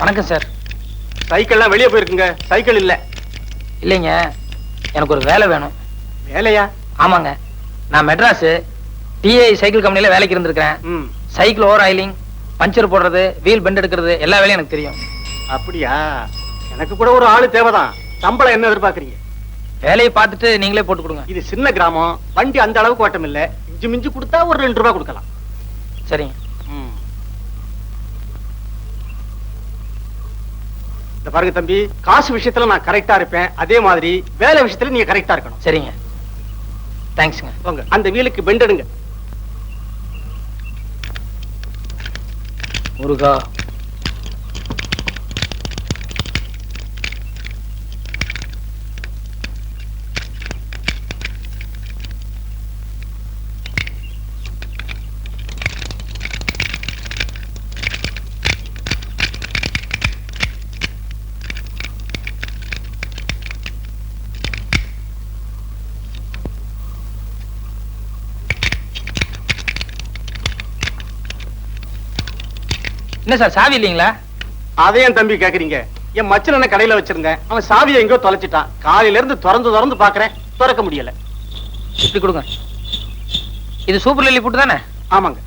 வணக்கம் சார். சைக்கிள்லாம் வெளியே போயிருக்குங்க. சைக்கிள் இல்ல. இல்லைங்க, எனக்கு ஒரு வேலை வேணும். வேலையா? ஆமாங்க, நான் மெட்ராஸ் டிஐ சைக்கிள் கம்பெனில வேலைக்கு இருந்திருக்கேன். சைக்கிள் ஓவர் ஆயிலிங், பஞ்சர் போடுறது, வீல் பெண்ட் எடுக்கிறது எல்லா வேலையும் எனக்கு தெரியும். அப்படியா? எனக்கு கூட ஒரு ஆளு தேவைதான். சம்பளம் என்ன எதிர்பார்க்கறீங்க? வேலையை பார்த்துட்டு நீங்களே போட்டு கொடுங்க. இது சின்ன கிராமம், வண்டி அந்த அளவுக்கு ஓட்டம் இல்ல. இஞ்சி மிஞ்சி கொடுத்தா ஒரு 2 ரூபாய் கொடுக்கலாம். சரிங்க. இந்த பாருங்க தம்பி, காசு விஷயத்துல நான் கரெக்டா இருப்பேன். அதே மாதிரி வேலை விஷயத்துல நீங்க கரெக்டா இருக்கணும். சரிங்க, தேங்க்ஸ்ங்க. போங்க, அந்த வீலுக்கு பெண்ட் எடுங்க. முருகா. என்ன சார், சாவி இல்லீங்களா? அதையும் தம்பி கேக்குறீங்க? என் மச்சன கடையில வச்சிருந்தேன். அவன் சாவியை எங்கோ தொலைச்சிட்டான். காலையில இருந்து திறந்து பாக்குறேன், திறக்க முடியல. இப்படி கொடுங்க. இது சூப்பர் லில்லி பூட்டு தானே? ஆமாங்க.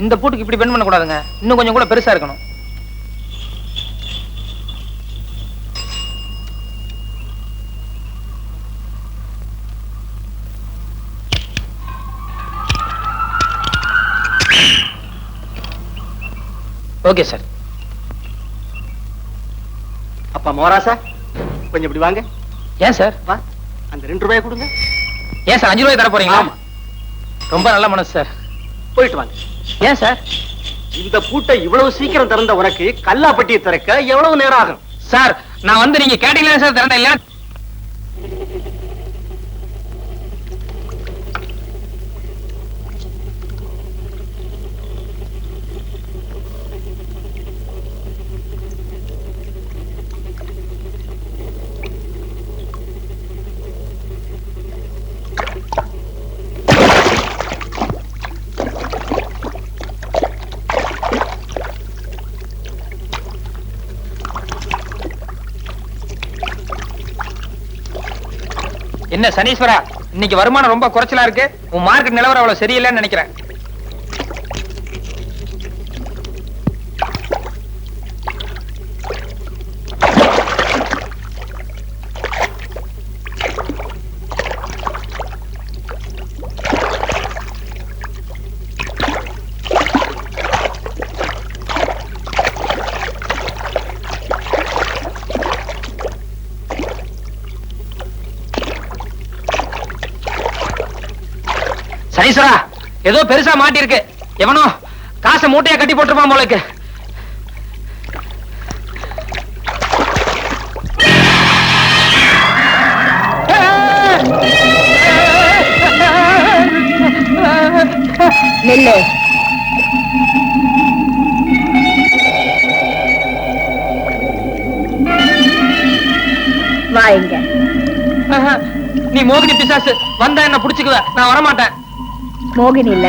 இந்த பூட்டுக்கு இப்படி பெண்ட் பண்ண கூடாதுங்க, இன்னும் கொஞ்சம் கூட பெருசா இருக்கணும். Okay sir. அப்பா மோராசா, கொஞ்சம் இப்படி வாங்க. ஏன் சார்? வா, அந்த 2 ரூபாய் கொடுங்க. ஏன் சார் 5 ரூபாய் தர போறீங்களா? ரொம்ப நல்ல மனசு சார். போயிட்டு வாங்க. ஏன் சார்? இந்த பூட்டை இவ்வளவு சீக்கிரம் திறந்த உனக்கு கல்லாப்பட்டியை திறக்க எவ்வளவு நேரம் ஆகும்? சார், நான் வந்து நீங்க கேட்டீங்களா சார் திறந்த இல்ல? என்ன சனீஸ்வரா, இன்னைக்கு வருமானம் ரொம்ப குறைச்சலா இருக்கு. உன் மார்க்கெட் நிலவரம் அவ்வளவு சரியில்லைன்னு நினைக்கிறேன். சனீஸ்வரா, ஏதோ பெருசா மாட்டி இருக்கு. எவனோ காசை மூட்டையா கட்டி போட்டுருப்பான் போலக்கு. நெல்லு. வாங்க. நீ மோகினி பிசாசு, வந்தா என்ன புடிச்சுக்குவ, நான் வரமாட்டேன். மோகினி இல்ல,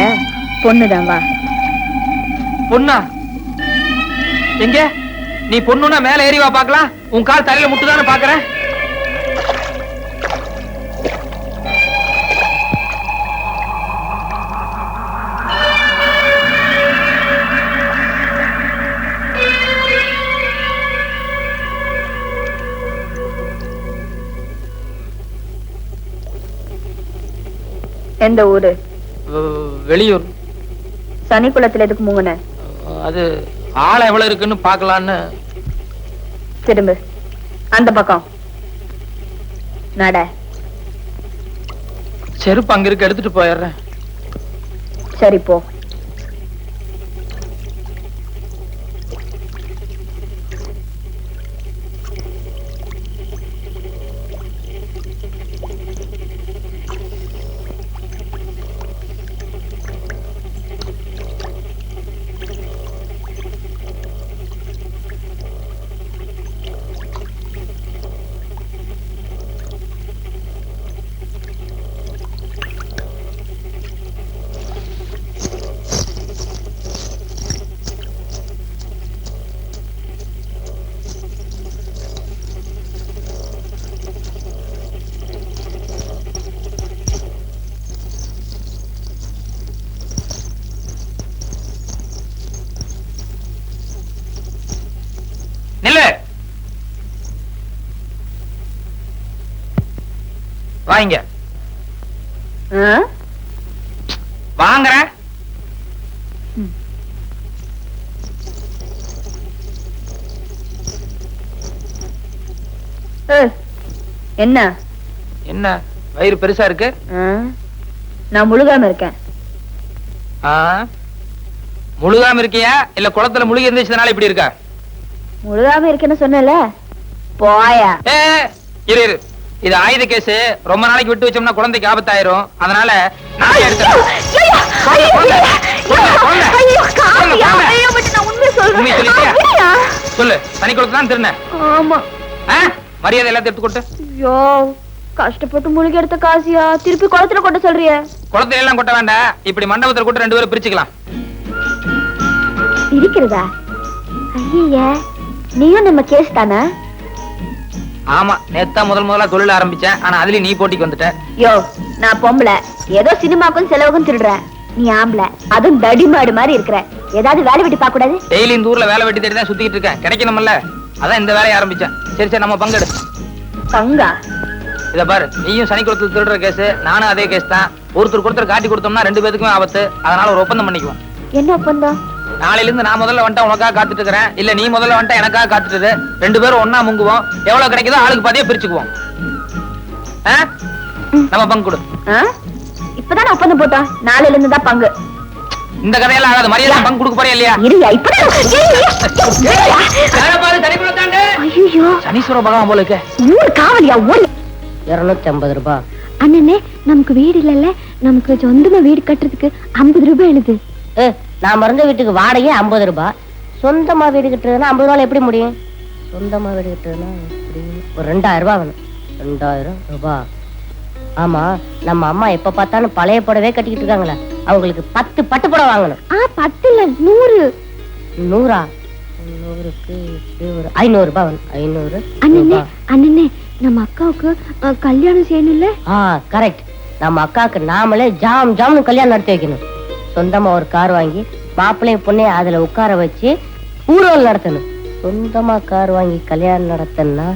பொண்ணுதான். வா. பொண்ணா? எங்க? நீ பொண்ணுன்னா மேல ஏறி வா பாக்கலாம். உன் கால் தலையில முட்டுதானே பாக்குறேன். எந்த ஊரு? வெளியூர். சனிக்குளத்துல எதுக்கு மூங்கன? அது ஆள எவ்வளவு இருக்குன்னு பாக்கலான்னு. திரும்ப அந்த பக்கம் நட. செருப்பு அங்க இருக்கு, எடுத்துட்டு போயிடுறேன். சரி போ. வாங்க ஆ? வாங்குறேன். ஏய், என்ன என்ன வயிறு பெருசா இருக்கு? ஆ? நான் முழுகாம இருக்கேன். ஆ? முழுகாம இருக்கியா இல்ல குளத்துல முழுகி இருந்துச்சதுனால இப்படி இருக்கா? முழுகாம இருக்கேன்னு சொன்னல, போயா. ஏ, இரு இரு, இது ஆயுத கேஸ். ரொம்ப நாளைக்கு விட்டு வச்சோம்னா குழந்தைக்கு ஆபத்தாயிரும். அதனால நானே எடுத்துறேன். உண்மையை சொல்லிட்டியா? சொல்லு, தனி குளத்துல தான் திருநேன். ஆமா. மரியாதை எல்லாத்தையும் எடுத்து கொட்டு. ஐயோ, கஷ்டப்பட்டு முழுகி எடுத்த காசியா திருப்பி குளத்துல கொட்ட சொல்றிய? குளத்துல எல்லாம் கொட்ட வேண்டாம், இப்படி மண்டபத்துல கொட்ட 2 பேரும் பிரிச்சுக்கலாம். இருக்கிறதா? ஐய, நீயும் நம்ம கேஸ் தானே? ஆமா, நேத்தா முதல்ல தொழில் ஆரம்பிச்சேன். ஆனா அதுலயும் நீ போட்டிக்கு வந்துட்ட. யோ, நான் பொம்பளை, ஏதோ சினிமாக்கும் செலவுக்கும் திருடுறேன். நீ ஆம்பளை, அதுவும் தடிமாடு மாதிரி இருக்கிற. ஏதாவது வேலை வெட்டி பார்க்க கூடாது? டெய்லி இந்த ஊர்ல வேலை வெட்டி தேடி தான் சுத்திட்டு இருக்கேன். கிடைக்கணும்ல, அதான் இந்த வேலையை ஆரம்பிச்சேன். சரி சரி, நம்ம பங்கெடு. பங்கா? இத பாரு, நீயும் சனிக்குளத்துல திருடுற கேஸ், நானும் அதே கேஸ் தான். ஒருத்தர் காட்டி கொடுத்தோம்னா 2 பேத்துக்குமே ஆபத்து. அதனால ஒரு ஒப்பந்தம் பண்ணிக்குவோம். என்ன ஒப்பந்தம்? நாளையில இருந்து நான் முதல்ல வந்துட்டா உனக்காக காத்துட்டு இருக்கிறேன், இல்ல நீ முதல்ல வந்துட்டா எனக்காக காத்துட்டு. 2 பேரும் ஒன்னா முங்குவோம். எவ்வளவு கிடைக்குதோ ஆளுக்கு பாதியா பிரிச்சுக்குவோம். நம்ம பங்கு கொடு. இப்பதான் ஒப்பந்தம் போட்டோம், நாளையில இருந்து தான் பங்கு. இந்த கதையெல்லாம் ஆகாது. மரியாதை பங்கு கொடுக்க போறேன் இல்லையா? சனீஸ்வர பகவான் போல இருக்க. காவலியா? 250 ரூபாய். அண்ணனே, நமக்கு வீடு இல்லல்ல, நமக்கு சொந்தமா வீடு கட்டுறதுக்கு 50 ரூபாய் எழுது. நான் மறந்த வீட்டுக்கு வாடகை 50 ரூபாய். சொந்தமா வீடு கட்டுறதுன்னா 50 ரூபாய் எப்படி முடியும்? சொந்தமா வீடு கட்டுறதுன்னா ஒரு 2000 ரூபாய் வேணும். 2000 ரூபாய். ஆமா, நம்ம அம்மா எப்ப பார்த்தாலும் பழைய புடவே கட்டிக்கிட்டு இருக்காங்களே, அவங்களுக்கு 10 பட்டு புடவை வாங்கணும். 10 இல்ல 100. 100ஆ? 100க்கு 500 ரூபாய் வேணும். 500. அண்ணனே, நம்ம அக்காவுக்கு கல்யாணம் செய்யணும்ல? கரெக்ட். நம்ம அக்காவுக்கு நாமளே ஜாம்னு கல்யாணம் நடத்தி வைக்கணும். சொந்தமா ஒரு கார் வாங்கி மாப்பிள்ளைய பொண்ணே அதுல உட்கார வச்சு ஊர்வலம் நடத்தணும். சொந்தமா கார் வாங்கி கல்யாணம் நடத்தணும்னா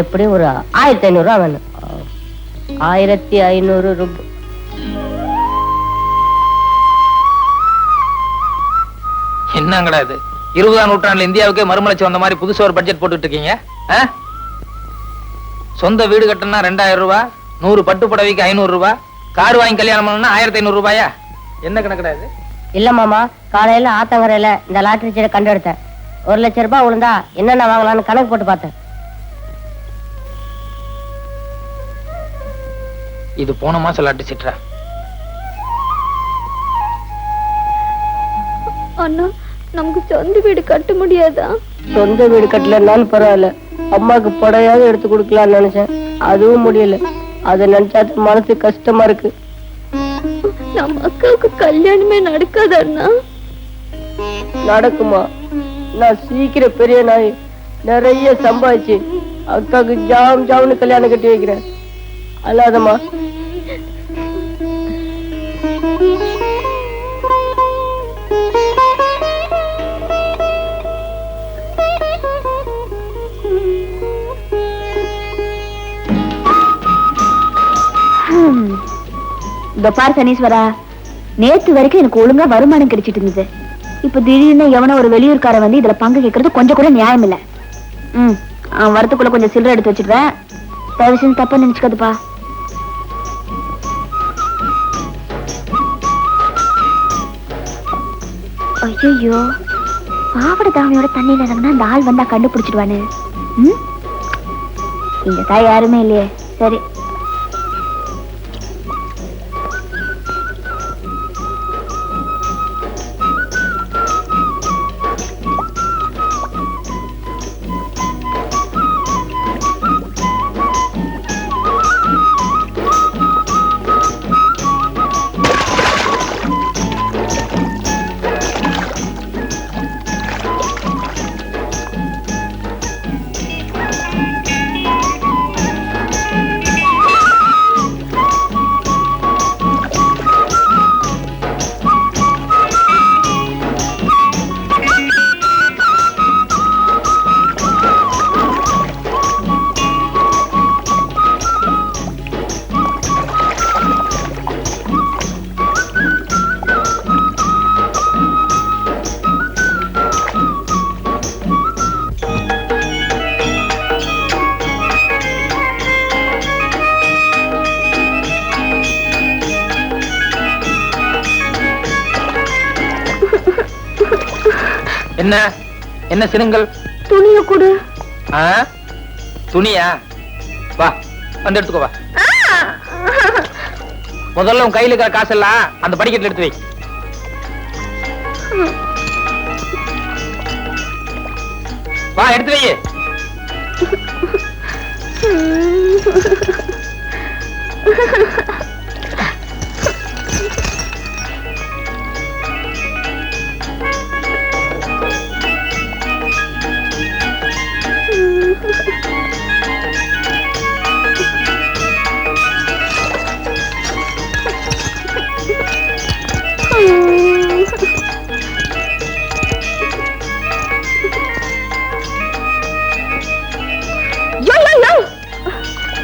எப்படி ஒரு 1500 ரூபாய் வேணும். 1500 ரூபாய். என்னங்கடா இது? 20ஆம் நூற்றாண்டுல இந்தியாவுக்கே மறுமலர்ச்சி வந்த மாதிரி புதுசா ஒரு பட்ஜெட் போட்டுட்டு இருக்கீங்க. சொந்த வீடு கட்டணும்னா 2000 ரூபாய், 100 பட்டு புடவைக்கு 500 ரூபாய், கார் வாங்கி கல்யாணம் பண்ணணும்னா 1500 ரூபாயா? என்ன கணக்குடா இது? இல்ல மாமா, காலையில ஆத்தங்கரையில இந்த லாட்டரி சீட்டை கண்டு எடுத்தேன். 1 லட்சம் ரூபாய் விழுந்தா என்னென்ன வாங்கலாம்னு கணக்கு போட்டு பார்த்தேன். இது போன மாசம் லாட்டரி சீட்டா? அண்ணா, நமக்கு சொந்த வீடு கட்ட முடியாதா? சொந்த வீடு கட்டலன்னாலும் பரவாயில்ல, அம்மாக்கு புடவையாவது எடுத்து கொடுக்கலாம்னு நினைச்சேன். அதுவும் முடியல. அதை நினைச்சா மனசு கஷ்டமா இருக்கு. நம்ம அக்காவுக்கு கல்யாணமே நடக்காத அண்ணா? நடக்குமா? நான் சீக்கிரம் பெரிய நாய் நிறைய சம்பாதிச்சு அக்காவுக்கு ஜாம்னு கல்யாணம் கட்டி வைக்கிறேன். அல்லாதம்மா. இந்த பார் சனீஸ்வரா, நேத்து வரைக்கும் எனக்கு ஒழுங்கா வருமானம் கிடைச்சிட்டு இருந்தது. இப்ப திடீர்னு எவனோ ஒரு வெளியூர்கார வந்து இதுல பங்கு கேட்கறது கொஞ்சம் கூட நியாயம் இல்ல. வரத்துக்குள்ள கொஞ்சம் சில்லறை எடுத்து வச்சிடுவேன். தயவு செஞ்சு தப்பா நினைச்சுக்காதுப்பா. ஐயோ, பாவட தாவணியோட தண்ணியில இறங்கினா அந்த ஆள் வந்தா கண்டுபிடிச்சிடுவானு. இங்க தான் யாருமே இல்லையே. சரி, என்ன என்ன சினுங்கள்? துணியை கொடு. துணியா? வா வந்து எடுத்துக்கோ வா. முதல்ல உன் கையில இருக்கிற காசெல்லாம் அந்த படிக்கட்டுல எடுத்து வை. வா எடுத்து வை.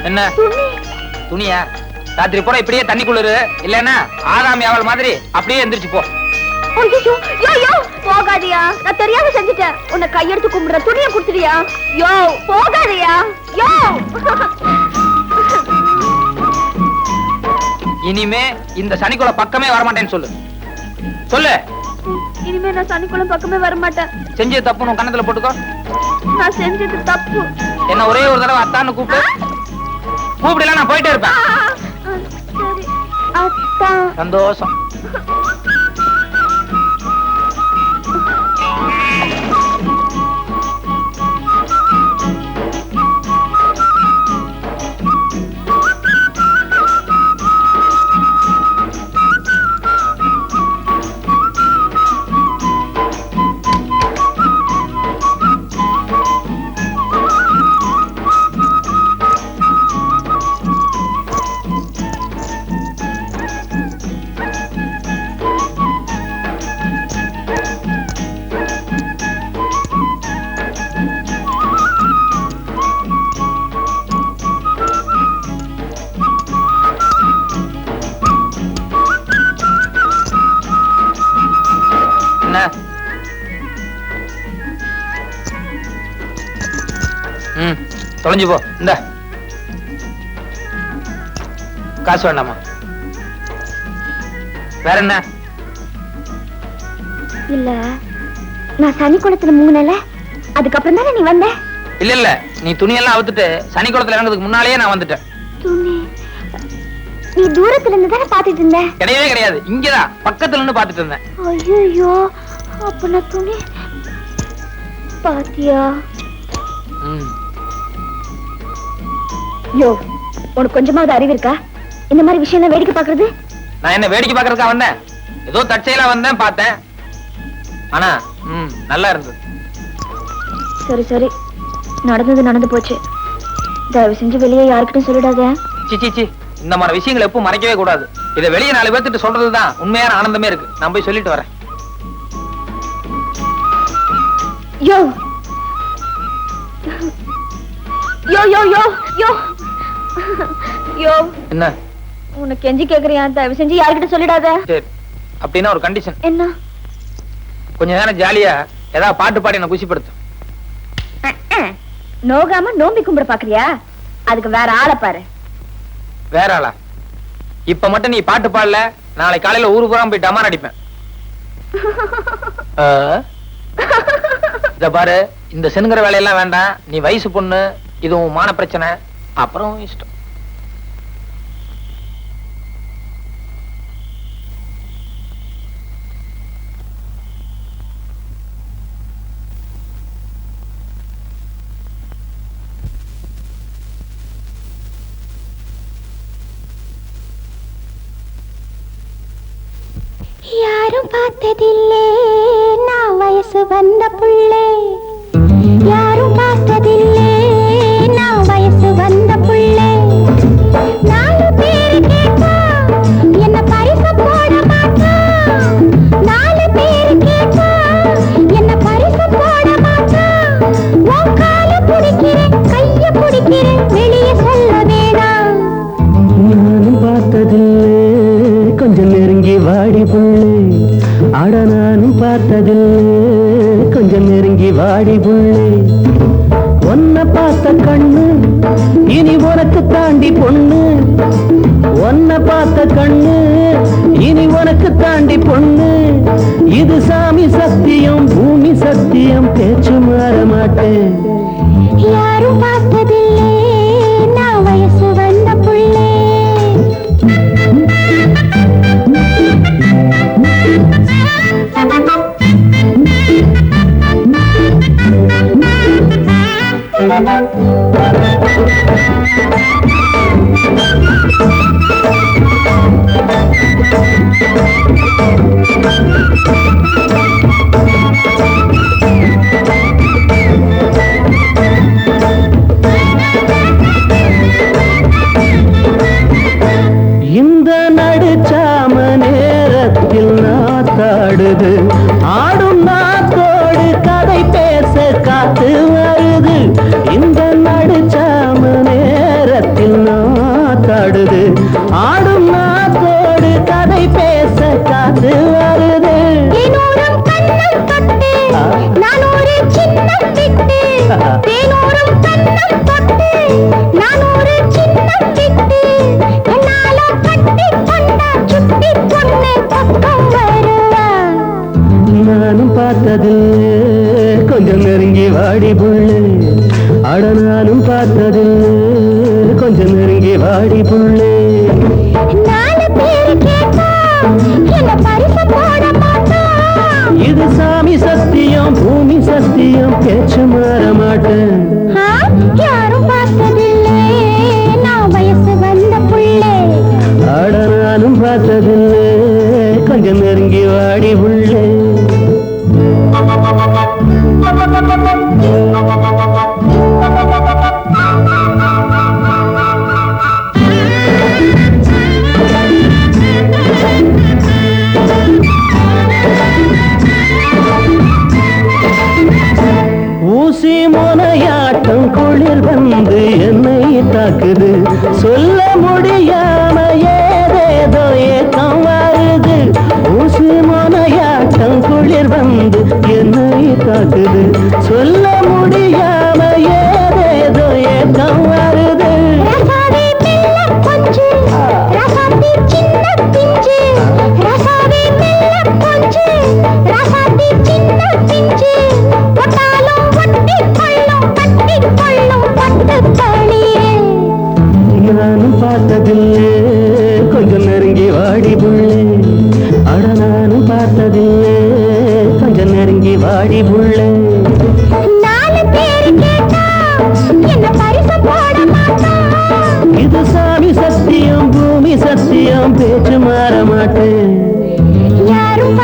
என்ன துணியா? ராத்திரி பூரா இப்படியே தண்ணி குளிரு, இல்லன்னா ஆதாமி அவள் மாதிரி அப்படியே எந்திரிச்சு போ. போகாதியா, நான் தெரியாம செஞ்சுட்டேன். உன்னை கையெடுத்து கும்பிடுற, துணியை குடுத்துறியா? யோ போகாதியா. யோ இனிமே இந்த சனிக்குள்ள பக்கமே வரமாட்டேன்னு சொல்லு. சொல்லு. இனிமே நான் சனிக்குள்ள பக்கமே வரமாட்டேன். செஞ்சது தப்பு உன் கண்ணத்துல போட்டுக்கோ. நான் செஞ்சது தப்பு. என்ன ஒரே ஒரு தடவை அத்தான்னு கூப்பிடு. கூப்பிடல நான் போயிட்டே இருப்பேன். சரி அத்தா. சந்தோஷம். தொலைஞ்சு போ. இந்த காசு வேண்டாமா? வேற என்ன? இல்ல நான் சனிக்குளத்துல முங்கினல, அதுக்கப்புறம் தானே நீ வந்த. இல்ல இல்ல, நீ துணியெல்லாம் அவுத்துட்டு சனிக்குளத்துல இறங்குறதுக்கு முன்னாலேயே நான் வந்துட்டேன். துணி நீ தூரத்துல இருந்து தானே பாத்துட்டு இருந்த? கிடையவே கிடையாது, இங்கதான் பக்கத்துல இருந்து பாத்துட்டு இருந்தேன். ஐயோ, அப்ப நான் துணி பாத்தியா? யோ, உனக்கு கொஞ்சமாவது அறிவு இருக்கா? இந்த மாதிரி விஷயம் வேடிக்கை பாக்குறது? நான் என்ன வேடிக்கை பாக்குறதுக்கா வந்தேன்? ஏதோ தற்செயலா வந்தேன், பார்த்தேன். ஆனா நல்லா இருந்தது. சரி சரி, நடந்தது நடந்து போச்சு. தயவு செஞ்சு வெளியே யாருக்கிட்டும் சொல்லிடாத. சி, இந்த மாதிரி விஷயங்களை எப்பவும் மறைக்கவே கூடாது. இதை வெளியே 4 பேர்த்திட்டு சொல்றதுதான் உண்மையான ஆனந்தமே இருக்கு. நான் போய் சொல்லிட்டு வரேன். யோ யோ யோ யோ யோ யோ, என்ன உனக்கு கெஞ்சி கேக்குறியா? தயவு செஞ்சு யார்கிட்ட சொல்லிடாத. சரி, அப்படின்னா ஒரு கண்டிஷன். என்ன? கொஞ்ச நேரம் ஜாலியா ஏதாவது பாட்டு பாடி என்ன குஷிப்படுத்து. நோகாம நோம்பி கும்பிட பாக்குறியா? அதுக்கு வேற ஆளை பாரு. வேற ஆளா? இப்ப மட்டும் நீ பாட்டு பாடல, நாளை காலையில ஊரு பூரா போய் டமார் அடிப்பேன். இத பாரு, இந்த செனுங்கிற வேலையெல்லாம் வேண்டாம். நீ வயசு பொண்ணு, இதுவும் மான பிரச்சனை. அப்புறம் இஷ்டம். யாரும் பார்த்ததில்லே நான் வயசு வந்த புள்ளே, யாரும் பார்த்ததில்லே நான் வயசு வந்த புள்ளே. 4 பேரு கேட்டா என்ன பரிசு போட மாட்டா, 4 பேரு கேட்டா என்ன பரிசு போட மாட்டா. உன் கால பிடிக்கிறேன், கைய பிடிக்கிறேன், வெளியே சொல்ல வேணாம். நானும் பார்த்ததில்லை, கொஞ்சம் நெருங்கி வாடி புள்ளே. அட நானும் பார்த்ததில்லை, கொஞ்சம் நெருங்கி வாடி புள்ளே. ஒன்ன பார்த்த கண்ணு இனி உனக்கு தாண்டி பொண்ணு, ஒன்ன பார்த்த கண்ணு இனி உனக்கு தாண்டி பொண்ணு. இது சாமி சத்தியம், பூமி சத்தியம் பேச்சு மாற மாட்டேன். யாரும் பார்த்ததில்லை நான் வயசு வந்த புள்ளே. இந்த நடுச்சாம நேரத்தில் நாத்தாடுது, ஆடும் நாத்தோடு கதை பேச காத்து வருது. இந்த நடுச்சாம நேரத்தில் நாத்தாடுது, ஆடும் நாத்தோடு கதை பேச காத்து வருது. தேனூரும் கண்ணம் தொட்டு நான் ஒரு சின்னம் விட்டு, தேனூரும் கண்ணம் தொட்டு நான் ஒரு சின்னம் விட்டு, என்னால கட்டி கொண்டா சுட்டி பொண்ணு பக்கம் வருவா. நானும் பார்த்தது கொஞ்சம் நெருங்கி வாடி புள்ளே, அட நானும் பார்த்தது கொஞ்சம் நெருங்கி வாடி புள்ளே. 4 பேரு கேட்டா என்ன பரிசு போட மாட்டான். இது சாமி சத்தியம் பூமி சத்தியம் பேச்சு மாற மாட்டேன். யாரும் பார்த்ததில்லை நான் வயசு வந்த புள்ளே. அட நானும் பார்த்ததில்லை கொஞ்சம் நெருங்கி வாடி புள்ளே. ஊசி முனையாட்டம் குளிர் வந்து என்னை தாக்குது, சொல்ல முடியாம ஏதேதோ ஏக்கம் வருது. ஊசி முனையாட்டம் குளிர் வந்து என்னை தாக்குது, சொல்ல முடியாம ஏதேதோ ஏக்கம் வருது. ரசாவே மெல்ல கொஞ்சு ரசாத்தி சின்ன பிஞ்சு, ரசாவே மெல்ல கொஞ்சு ரசாத்தி சின்ன பிஞ்சு, ஒட்டாலும் ஒட்டி கொள்ளும் கட்டி கொள்ளும் பட்டு தளியே. நானும் பார்த்ததில்லை கொஞ்சம் நெருங்கி வாடி புள்ளே, அட நானும் பார்த்ததில்லை கொஞ்சம் நெருங்கி வாடி புள்ளே. 4 பேரு கேட்டா என்ன பரிசு போட மாட்டான். இது சாமி சத்தியம் பூமி சத்தியம் பேச்சு மாற மாட்டேன். யாரும்